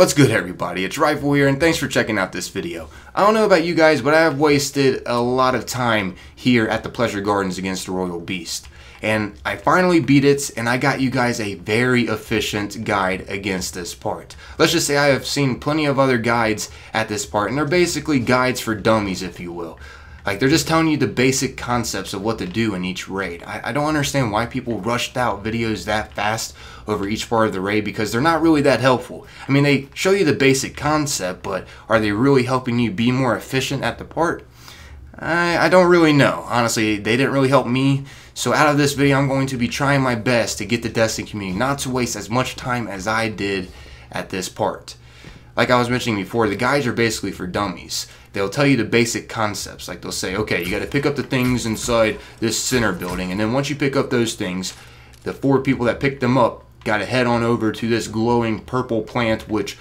What's good, everybody? It's Rifle here, and thanks for checking out this video. I don't know about you guys, but I have wasted a lot of time here at the Pleasure Gardens against the Royal Beast. And I finally beat it, and I got you guys a very efficient guide against this part. Let's just say I have seen plenty of other guides at this part, and they're basically guides for dummies, if you will. Like, they're just telling you the basic concepts of what to do in each raid. I don't understand why people rushed out videos that fast over each part of the raid, because they're not really that helpful. I mean, they show you the basic concept, but are they really helping you be more efficient at the part? I don't really know. Honestly, they didn't really help me. So out of this video, I'm going to be trying my best to get the Destiny community not to waste as much time as I did at this part. Like I was mentioning before, the guides are basically for dummies. They'll tell you the basic concepts. Like, they'll say, okay, you got to pick up the things inside this center building, and then once you pick up those things, the 4 people that picked them up got to head on over to this glowing purple plant, which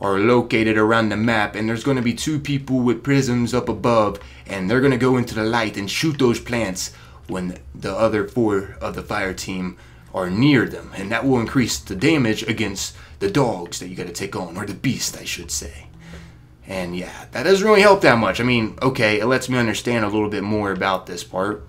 are located around the map, and there's going to be 2 people with prisms up above, and they're going to go into the light and shoot those plants when the other 4 of the fire team are near them, and that will increase the damage against the dogs that you got to take on, or the beast, I should say. And yeah, that doesn't really help that much. I mean, okay, it lets me understand a little bit more about this part,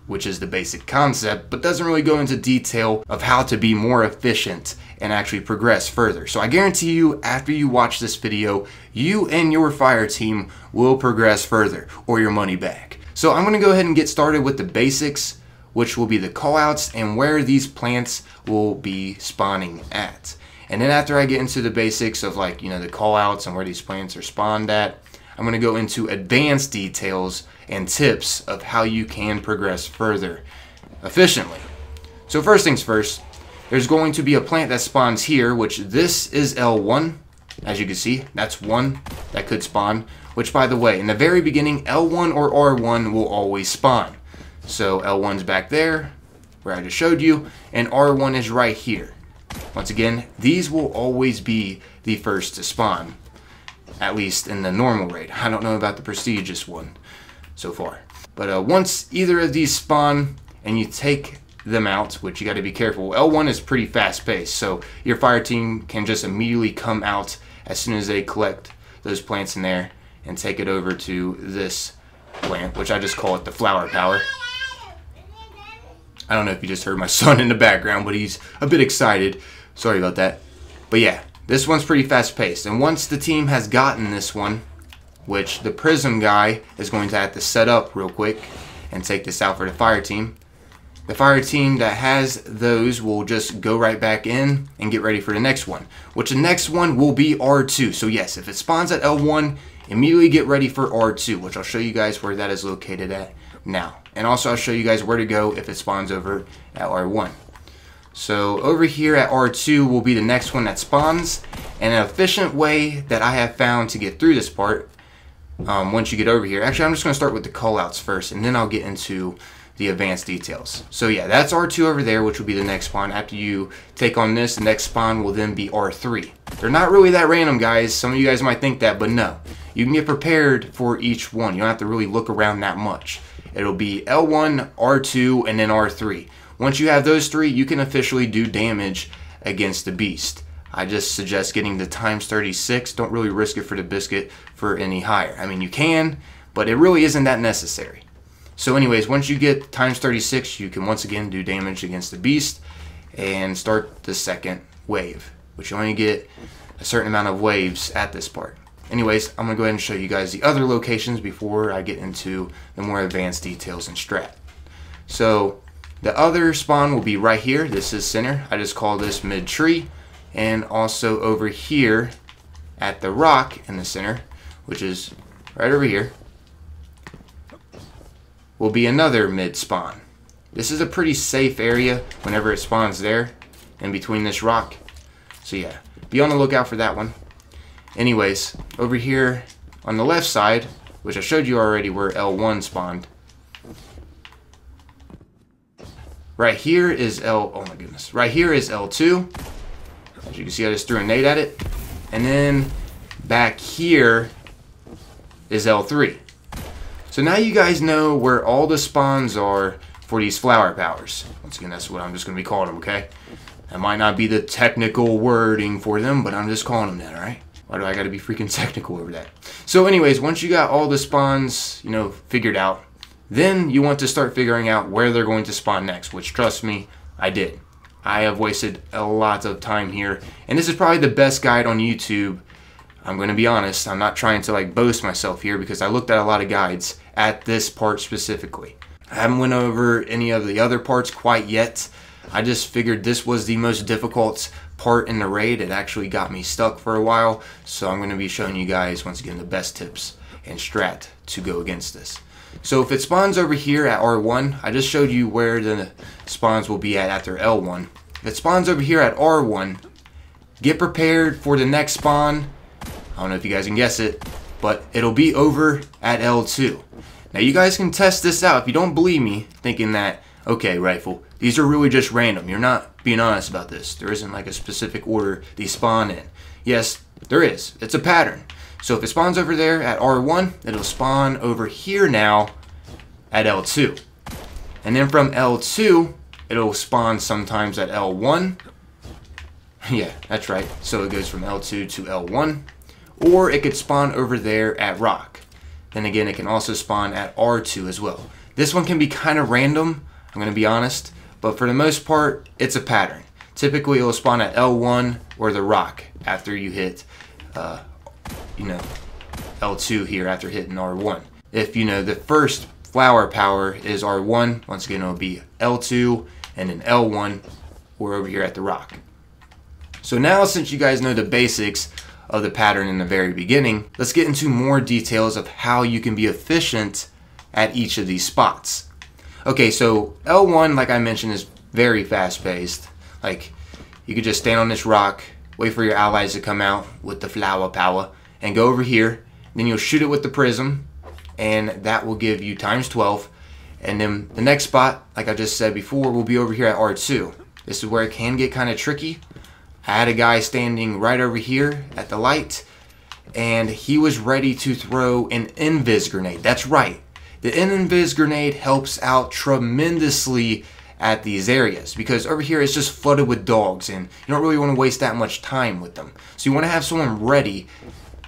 which is the basic concept, but doesn't really go into detail of how to be more efficient and actually progress further. So I guarantee you, after you watch this video, you and your fire team will progress further, or your money back. So I'm going to go ahead and get started with the basics, which will be the callouts and where these plants will be spawning at. And then after I get into the basics of, like, you know, the callouts and where these plants are spawned at, I'm going to go into advanced details and tips of how you can progress further efficiently. So first things first, there's going to be a plant that spawns here, which this is L1. As you can see, that's one that could spawn, which, by the way, in the very beginning, L1 or R1 will always spawn. So L1's back there, where I just showed you, and R1 is right here. Once again, these will always be the first to spawn, at least in the normal raid. I don't know about the prestigious one so far. But once either of these spawn and you take them out, which you got to be careful, L1 is pretty fast paced, so your fire team can just immediately come out as soon as they collect those plants in there and take it over to this plant, which I just call it the flower power. I don't know if you just heard my son in the background, but he's a bit excited. Sorry about that. But yeah, this one's pretty fast paced. And once the team has gotten this one, which the prism guy is going to have to set up real quick and take this out for the fire team that has those will just go right back in and get ready for the next one, which the next one will be R2. So yes, if it spawns at L1, immediately get ready for R2, which I'll show you guys where that is located at now. And also I'll show you guys where to go if it spawns over at R1. So over here at R2 will be the next one that spawns. And an efficient way that I have found to get through this part, once you get over here, actually I'm just going to start with the callouts first, and then I'll get into the advanced details. So yeah, that's R2 over there, which will be the next spawn. After you take on this, the next spawn will then be R3. They're not really that random, guys. Some of you guys might think that, but no. You can get prepared for each one. You don't have to really look around that much. It'll be L1, R2, and then R3. Once you have those 3, you can officially do damage against the beast. I just suggest getting the times 36. Don't really risk it for the biscuit for any higher. I mean, you can, but it really isn't that necessary. So anyways, once you get times 36, you can once again do damage against the beast and start the second wave, which you only get a certain amount of waves at this part. Anyways, I'm going to go ahead and show you guys the other locations before I get into the more advanced details and strat. So the other spawn will be right here. This is center. I just call this mid-tree. And also over here at the rock in the center, which is right over here, will be another mid-spawn. This is a pretty safe area whenever it spawns there in between this rock. So yeah, be on the lookout for that one. Anyways, over here on the left side, which I showed you already where L1 spawned, right here is right here is L2. As you can see, I just threw a nade at it. And then back here is L3. So now you guys know where all the spawns are for these flower powers. Once again, that's what I'm just going to be calling them, okay? That might not be the technical wording for them, but I'm just calling them that, alright? Why do I gotta be freaking technical over that? So anyways, once you got all the spawns, figured out, then you want to start figuring out where they're going to spawn next, which trust me, I did. I have wasted a lot of time here, and this is probably the best guide on YouTube. I'm going to be honest, I'm not trying to like boast myself here because I looked at a lot of guides at this part specifically. I haven't went over any of the other parts quite yet. I just figured this was the most difficult part in the raid. It actually got me stuck for a while, so I'm going to be showing you guys once again the best tips and strat to go against this. So if it spawns over here at R1, I just showed you where the spawns will be at after L1. If it spawns over here at R1, get prepared for the next spawn. I don't know if you guys can guess it, but it'll be over at L2. Now you guys can test this out if you don't believe me, thinking that, okay, Rifle, these are really just random. You're not being honest about this. There isn't like a specific order they spawn in. Yes, there is. It's a pattern. So if it spawns over there at R1, it'll spawn over here now at L2. And then from L2, it'll spawn sometimes at L1. Yeah, that's right. So it goes from L2 to L1. Or it could spawn over there at Rock. Then again, it can also spawn at R2 as well. This one can be kind of random, I'm going to be honest. But for the most part, it's a pattern. Typically, it will spawn at L1 or the Rock after you hit L2 here after hitting R1. If the first flower power is R1, once again it'll be L2 and then L1 or over here at the Rock. So now since you guys know the basics of the pattern in the very beginning, let's get into more details of how you can be efficient at each of these spots. Okay, so L1, like I mentioned, is very fast paced. Like, you could just stand on this rock, wait for your allies to come out with the flower power, and go over here. Then you'll shoot it with the prism, and that will give you times 12. And then the next spot, like I just said before, will be over here at R2. This is where it can get kind of tricky. I had a guy standing right over here at the light, and he was ready to throw an invis grenade. That's right. The invis grenade helps out tremendously at these areas because over here it's just flooded with dogs and you don't really want to waste that much time with them. So you want to have someone ready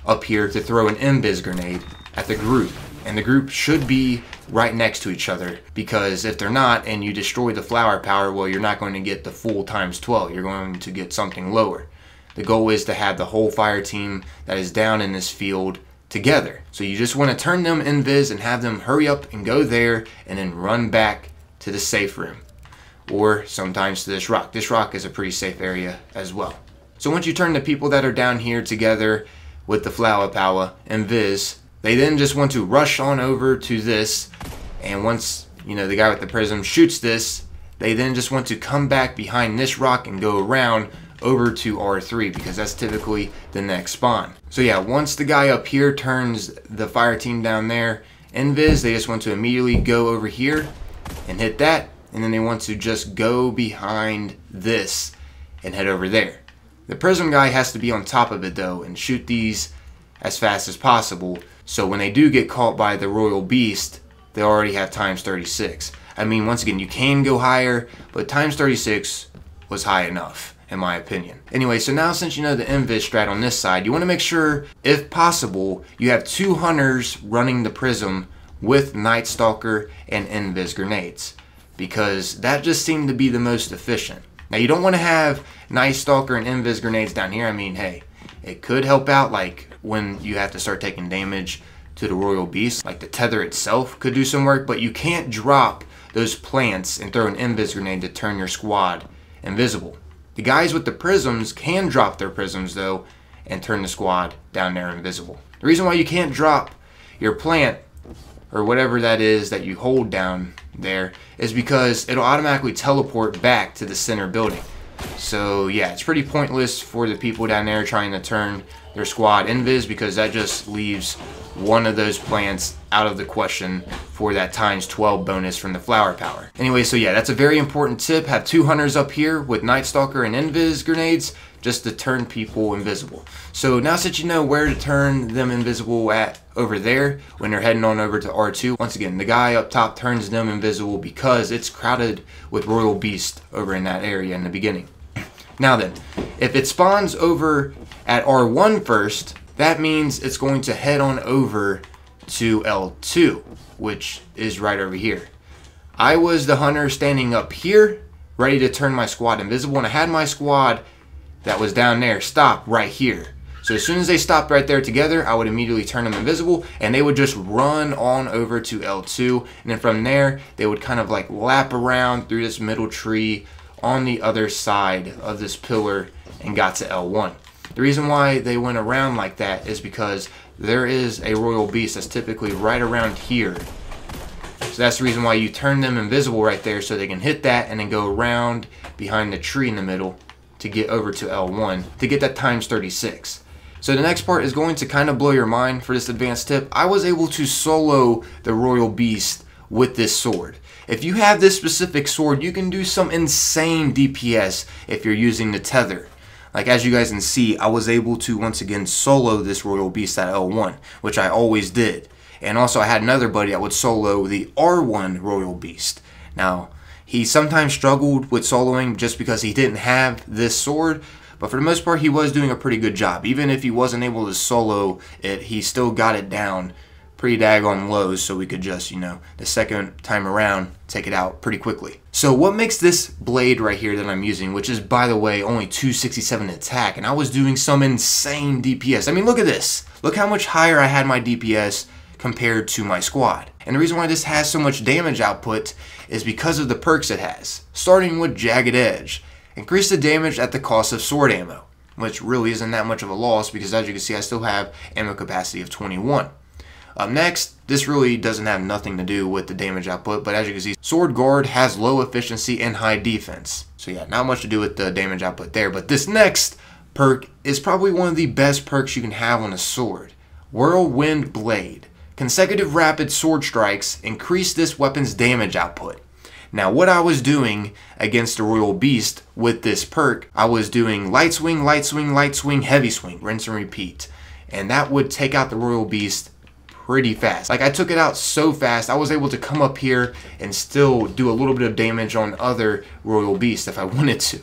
up here to throw an invis grenade at the group, and the group should be right next to each other, because if they're not and you destroy the flower power, well, you're not going to get the full times 12. You're going to get something lower. The goal is to have the whole fire team that is down in this field together. So you just want to turn them invis and have them hurry up and go there and then run back to the safe room, or sometimes to this rock. This rock is a pretty safe area as well. So once you turn the people that are down here together with the flower power invis, they then just want to rush on over to this, and once the guy with the prism shoots this, they then just want to come back behind this rock and go around over to R3, because that's typically the next spawn. So yeah, once the guy up here turns the fire team down there invis, they just want to immediately go over here and hit that, and then they want to just go behind this and head over there. The prism guy has to be on top of it though and shoot these as fast as possible, so when they do get caught by the Royal Beast, they already have times 36. I mean, once again, you can go higher, but times 36 was high enough, in my opinion. Anyway, so now since you know the invis strat on this side, you want to make sure, if possible, you have 2 hunters running the prism with Night Stalker and invis grenades, because that just seemed to be the most efficient. Now, you don't want to have Night Stalker and invis grenades down here. I mean, hey, it could help out, like when you have to start taking damage to the Royal Beast, like the tether itself could do some work, but you can't drop those plants and throw an invis grenade to turn your squad invisible. The guys with the prisms can drop their prisms though and turn the squad down there invisible. The reason why you can't drop your plant or whatever that is that you hold down there is because it'll automatically teleport back to the center building. So yeah, it's pretty pointless for the people down there trying to turn their squad invis, because that just leaves one of those plants out of the question for that times 12 bonus from the flower power. Anyway, so yeah, that's a very important tip. Have 2 hunters up here with Night Stalker and invis grenades just to turn people invisible. So now since you know where to turn them invisible at over there when they're heading on over to R2, once again, the guy up top turns them invisible because it's crowded with Royal Beast over in that area in the beginning. Now then, if it spawns over at R1 first, that means it's going to head on over to L2, which is right over here. I was the hunter standing up here, ready to turn my squad invisible, and I had my squad that was down there stop right here. So as soon as they stopped right there together, I would immediately turn them invisible, and they would just run on over to L2, and then from there, they would kind of like lap around through this middle tree on the other side of this pillar and got to L1. The reason why they went around like that is because there is a royal beast that's typically right around here. So that's the reason why you turn them invisible right there, so they can hit that and then go around behind the tree in the middle to get over to L1 to get that times 36. So the next part is going to kind of blow your mind for this advanced tip. I was able to solo the royal beast with this sword. If you have this specific sword, you can do some insane DPS if you're using the tether. Like as you guys can see, I was able to once again solo this royal beast at L1, which I always did. And also I had another buddy that would solo the R1 royal beast. Now, he sometimes struggled with soloing just because he didn't have this sword, but for the most part he was doing a pretty good job. Even if he wasn't able to solo it, he still got it down pretty daggone low, so we could just, you know, the second time around, take it out pretty quickly. So what makes this blade right here that I'm using, which is, by the way, only 267 attack, and I was doing some insane DPS. I mean, look at this. Look how much higher I had my DPS compared to my squad. And the reason why this has so much damage output is because of the perks it has. Starting with Jagged Edge. Increase the damage at the cost of sword ammo, which really isn't that much of a loss because as you can see, I still have ammo capacity of 21. Up next, this really doesn't have nothing to do with the damage output, but as you can see, Sword Guard has low efficiency and high defense. So yeah, not much to do with the damage output there, but this next perk is probably one of the best perks you can have on a sword. Whirlwind Blade. Consecutive rapid sword strikes increase this weapon's damage output. Now what I was doing against the Royal Beast with this perk, I was doing light swing, light swing, light swing, heavy swing, rinse and repeat. And that would take out the Royal Beast pretty fast. Like I took it out so fast, I was able to come up here and still do a little bit of damage on other Royal Beasts if I wanted to.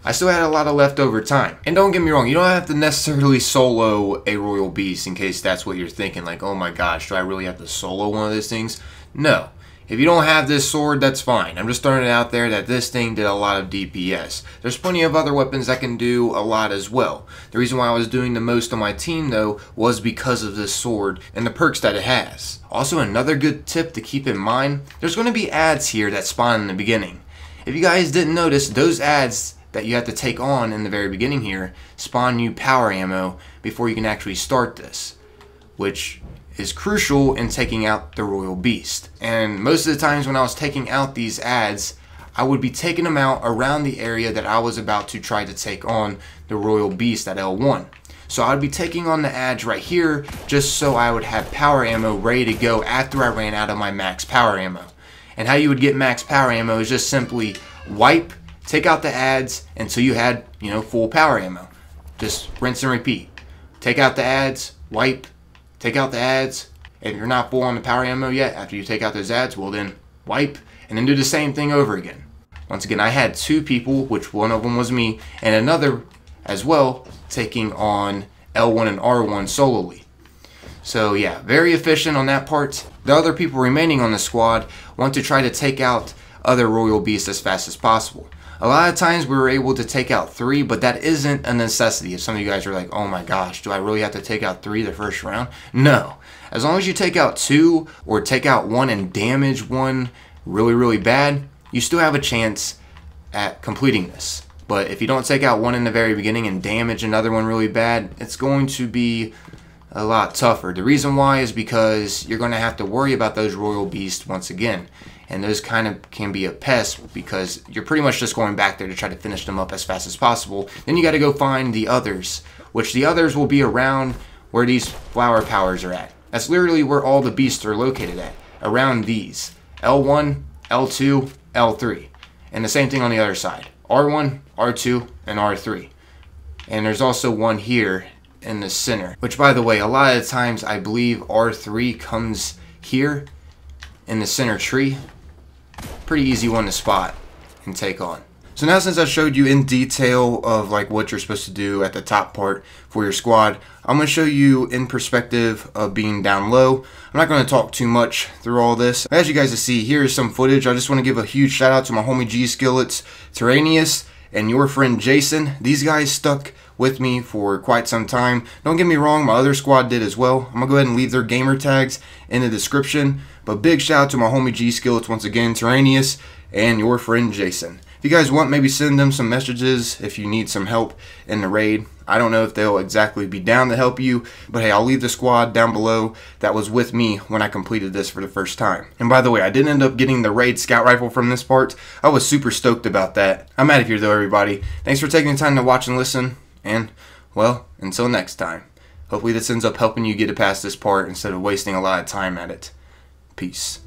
I still had a lot of leftover time. And don't get me wrong, you don't have to necessarily solo a Royal Beast in case that's what you're thinking, like, oh my gosh, do I really have to solo one of those things? No. If you don't have this sword, that's fine. I'm just throwing it out there that this thing did a lot of DPS. There's plenty of other weapons that can do a lot as well. The reason why I was doing the most on my team though was because of this sword and the perks that it has. Also, another good tip to keep in mind, there's going to be ads here that spawn in the beginning. If you guys didn't notice, those ads that you have to take on in the very beginning here spawn you power ammo before you can actually start this, which is crucial in taking out the Royal Beast. And most of the times when I was taking out these ads, I would be taking them out around the area that I was about to try to take on the Royal Beast at L1. So I would be taking on the ads right here just so I would have power ammo ready to go after I ran out of my max power ammo. And how you would get max power ammo is just simply wipe, take out the ads until you had, you know, full power ammo. Just rinse and repeat. Take out the ads, wipe, take out the ads. If you're not full on the power ammo yet, after you take out those ads, well then wipe and then do the same thing over again. Once again, I had two people, which one of them was me, and another as well, taking on L1 and R1 solely. So yeah, very efficient on that part. The other people remaining on the squad want to try to take out other Royal Beasts as fast as possible. A lot of times we were able to take out 3, but that isn't a necessity. If some of you guys are like, oh my gosh, do I really have to take out 3 the first round? No. As long as you take out 2 or take out 1 and damage 1 really, really bad, you still have a chance at completing this. But if you don't take out 1 in the very beginning and damage another one really bad, it's going to be a lot tougher. The reason why is because you're going to have to worry about those Royal Beasts once again. And those kind of can be a pest because you're pretty much just going back there to try to finish them up as fast as possible. Then you got to go find the others, which the others will be around where these flower powers are at. That's literally where all the beasts are located at, around these. L1, L2, L3. And the same thing on the other side. R1, R2, and R3. And there's also one here in the center, which by the way, a lot of the times I believe R3 comes here in the center tree. Pretty easy one to spot and take on. So now, since I showed you in detail of like what you're supposed to do at the top part for your squad, I'm going to show you in perspective of being down low. I'm not going to talk too much through all this. As you guys can see, here is some footage. I just want to give a huge shout out to my homie G Skillets, Tyrannius, and your friend Jason. These guys stuck with me for quite some time. Don't get me wrong, my other squad did as well. I'm going to go ahead and leave their gamer tags in the description. But big shout out to my homie G Skillets once again, Tyrannius, and your friend Jason. If you guys want, maybe send them some messages if you need some help in the raid. I don't know if they'll exactly be down to help you, but hey, I'll leave the squad down below that was with me when I completed this for the first time. And by the way, I did end up getting the raid scout rifle from this part. I was super stoked about that. I'm out of here though, everybody. Thanks for taking the time to watch and listen, and well, until next time. Hopefully this ends up helping you get it past this part instead of wasting a lot of time at it. Peace.